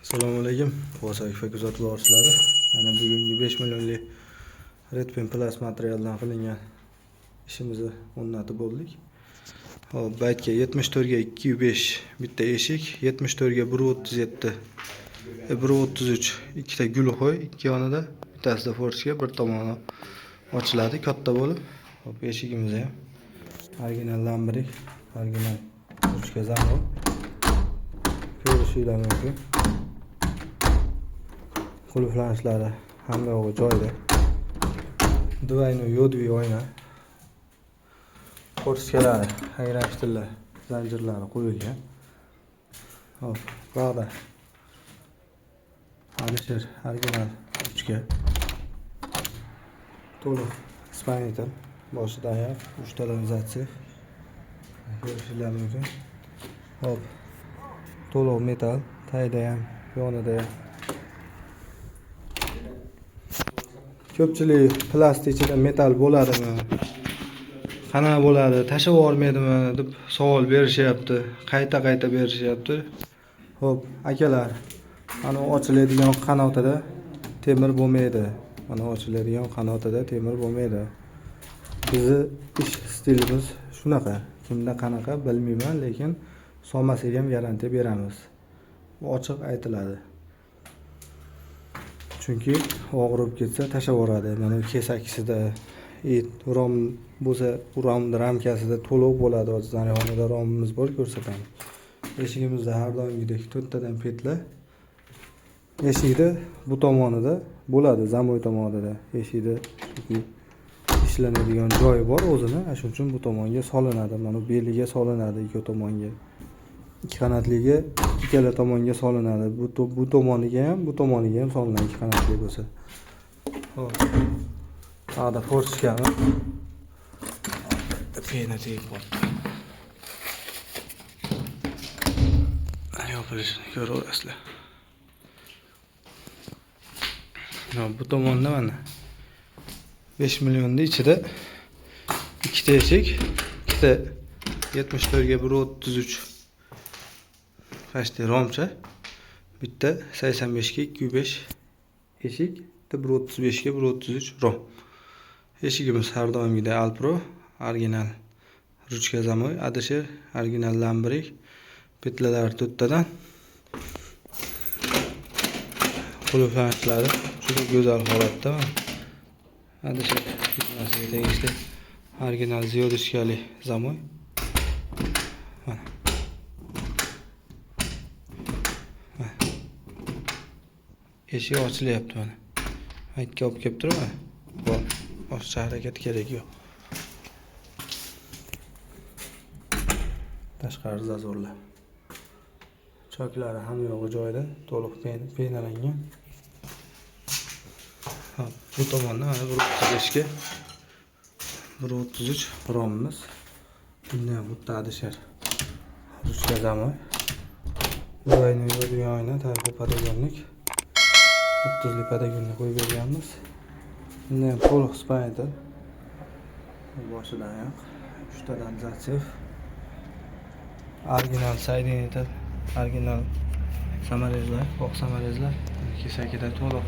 Assalomu alaykum. Qo'saqfa kuzatib borishlari. Mana bugungi 5 millionlik Redpin Plus materialdan qilingan ishimizni o'rnatib bo'ldik. Hop, baytga 74 ga 205 bitta eshik, 74 ga 137, 133 ikkita gulxo'y, ikki yonida, bittasida forchga, bir tomoni ochiladi katta bo'lib. Hop, eshigimiz ham original lambrik, original ruchka zamon. Ko'rishinglar mumkin. Qulflanishlari hamma yo'g'i joyida. Duvayni yodviy oyna. Kortkalari, ayrashtirlar, zanjirlari qo'yilgan. Hop, bog'da Alisher original ruchka. To'liq spanitel, boshidan oyoq, 3 tadan zatsif. Ko'rishinglar mumkin. Hop, to'liq metal, tagida ham, yonida ham. Ko'pchilik plastik ichida metal bo'ladimi? Qanaqa bo'ladi? Tashib yubormaydimi deb savol berishyapti. Qayta berishyapti. Xo'p, akalar, mana ochiladigan qanotida temir bo'lmaydi. Mana ochiladigan qanotida temir bo'lmaydi. Bizi ish stilimiz shunaqa. Kimda qanaqa bilmayman, lekin solmasiga ham garantiya beramiz. Ochiq aytiladi. Chunki og'rib ketsa tashab yuboradi. Mana kesakisida, rom bo'lsa, romni ramkasida to'liq bo'ladi. Hozir yonida romimiz bor, ko'rsatamiz. Eshigimizda har doimgidek 4 tadan petla. Eshikda bu tomonida bo'ladi, zamoy tomonida. Eshikda ishlanadigan joyi bor o'zini, shuning uchun bu tomonga solinadi. Mana beliga solinadi ikki tomonga. Ikki qanotliga ikkala tomonga solinadi. Bu tomoniga ham solinadi ikki qanotli bo'lsa. Xo'p. Hada forchkami? Pena tegib qoldi. Yopilishini ko'raverasizlar. Bu tomonda mana 5 millionning ichida ikkita eshik, ikkita 74 ga 133 Qashti romcha, bitta 85 ga 205 eshik, bitta 135 ga 133 rom. Eshigimiz har doimgidek Alpro, original ruchka zamoy, Alisher, original lambrik, petlalar 4 tadan. Qulflanishlari juda go'zal holatda. Alisher firmasiga tegishli original ziyodishkali zamoy. Mana eshik ochilyapti mana. Aytga olib kelib turibman. Bu ochish harakat kerak yo'q. Tashqari zazorlar. Choklari hamma yo'g'i joyida, to'liq peynalangan. Hop, bu tomonda mana 135 ga 133 romimiz. Bunda ham bitta Alisher ruchka zamoy. Duvayni yodviy oyna, tarafi padagonlik. 30 lik padagonlik qo'yib berganmiz. Bunda ham to'liq spanitel. Boshidan oyoq, 3 tadan zatsif. Original saydinitel, original samarezlar, oq samarezlar. Kesakida to'liq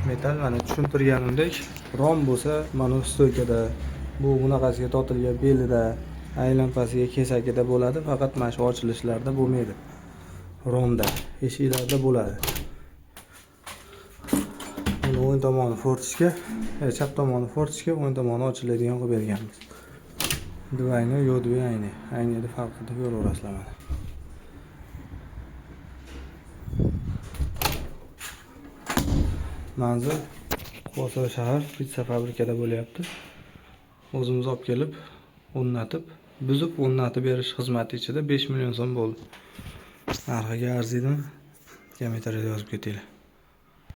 metal. Mana tushuntirganimdek, rom bo'lsa, mana stoykada bu bunaqasiga tortilgan belida, aylanpasiga kesakida bo'ladi, faqat mana shu ochilishlarda bo'lmaydi. Romda, eshiklarda bo'ladi. Buni o'ng tomoni forchga, chap tomoni forchga, o'ng tomoni ochiladigan qilib berganmiz. Duvayni yodviy ayni. Aynida farqini ko'raverasizlar mana. Manzil Qo'saq shahar pitsa fabrikada bo'lyapti. O'zimiz olib kelib, o'rnatib, buzib o'rnatib berish xizmati ichida 5 million so'm bo'ldi. Narxiga arziydimi? Kommentariyada yozib ketinglar.